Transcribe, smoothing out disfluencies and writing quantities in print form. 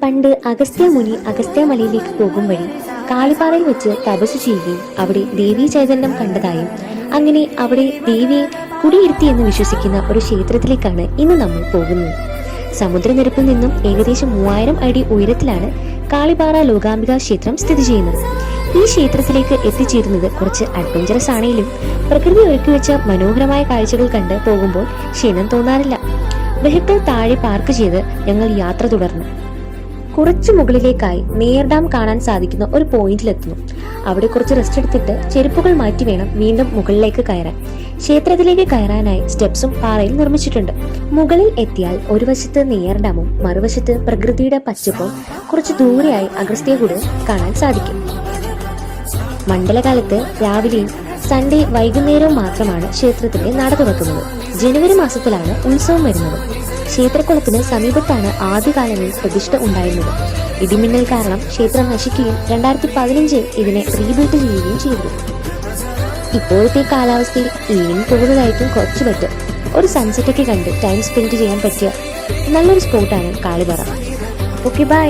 പണ്ട് അഗസ്ത്യ മുനി അഗസ്ത്യമലയിലേക്ക് പോകും വഴി കാളിപ്പാറയിൽ വെച്ച് തപസ് ചെയ്യുകയും അവിടെ ദേവീ ചൈതന്യം കണ്ടതായും അങ്ങനെ അവിടെ ദേവിയെ കുടിയിരുത്തി എന്ന് വിശ്വസിക്കുന്ന ഒരു ക്ഷേത്രത്തിലേക്കാണ് ഇന്ന് നമ്മൾ പോകുന്നത്. സമുദ്രനിരപ്പിൽ നിന്നും ഏകദേശം 3000 അടി ഉയരത്തിലാണ് കാളിപ്പാറ ലോകാംബിക ക്ഷേത്രം സ്ഥിതി ചെയ്യുന്നത്. ഈ ക്ഷേത്രത്തിലേക്ക് എത്തിച്ചേരുന്നത് കുറച്ച് അഡ്വഞ്ചറസ് ആണെങ്കിലും പ്രകൃതി ഒരുക്കി വെച്ച മനോഹരമായ കാഴ്ചകൾ കണ്ട് പോകുമ്പോൾ ക്ഷീണം തോന്നാറില്ല. വെഹിക്കിൾ താഴെ പാർക്ക് ചെയ്ത് ഞങ്ങൾ യാത്ര തുടർന്നു. കുറച്ചു മുകളിലേക്കായി നേർ ഡാം കാണാൻ സാധിക്കുന്ന ഒരു പോയിന്റിലെത്തുന്നു. അവിടെ കുറച്ച് റെസ്റ്റ് എടുത്തിട്ട് ചെരുപ്പുകൾ മാറ്റി വേണം വീണ്ടും മുകളിലേക്ക് കയറാൻ. ക്ഷേത്രത്തിലേക്ക് കയറാനായി സ്റ്റെപ്സും പാറയിൽ നിർമ്മിച്ചിട്ടുണ്ട്. മുകളിൽ എത്തിയാൽ ഒരു വശത്ത് നേർ ഡാമും മറുവശത്ത് പ്രകൃതിയുടെ പച്ചപ്പും കുറച്ച് ദൂരെയായി അഗസ്ത്യകൂടവും കാണാൻ സാധിക്കും. മണ്ഡലകാലത്ത് രാവിലെയും സൺഡേ വൈകുന്നേരവും മാത്രമാണ് ക്ഷേത്രത്തിന്റെ നട തുറക്കുന്നത്. ജനുവരി മാസത്തിലാണ് ഉത്സവം വരുന്നത്. ക്ഷേത്രക്കുളത്തിന് സമീപത്താണ് ആദ്യകാലങ്ങളിൽ പ്രതിഷ്ഠ ഉണ്ടായിരുന്നത്. ഇടിമിന്നൽ കാരണം ക്ഷേത്രം നശിക്കുകയും 2015 ഇതിനെ റീബിൽഡ് ചെയ്യുകയും ചെയ്തു. ഇപ്പോഴത്തെ കാലാവസ്ഥയിൽ ഈവനിങ് പോകുന്നതായിരിക്കും കുറച്ച് ബെറ്റർ. ഒരു സൺസെറ്റ് ഒക്കെ കണ്ട് ടൈം സ്പെൻഡ് ചെയ്യാൻ പറ്റിയ നല്ലൊരു സ്പോട്ടാണ് കാളിപ്പാറ. Okay, by.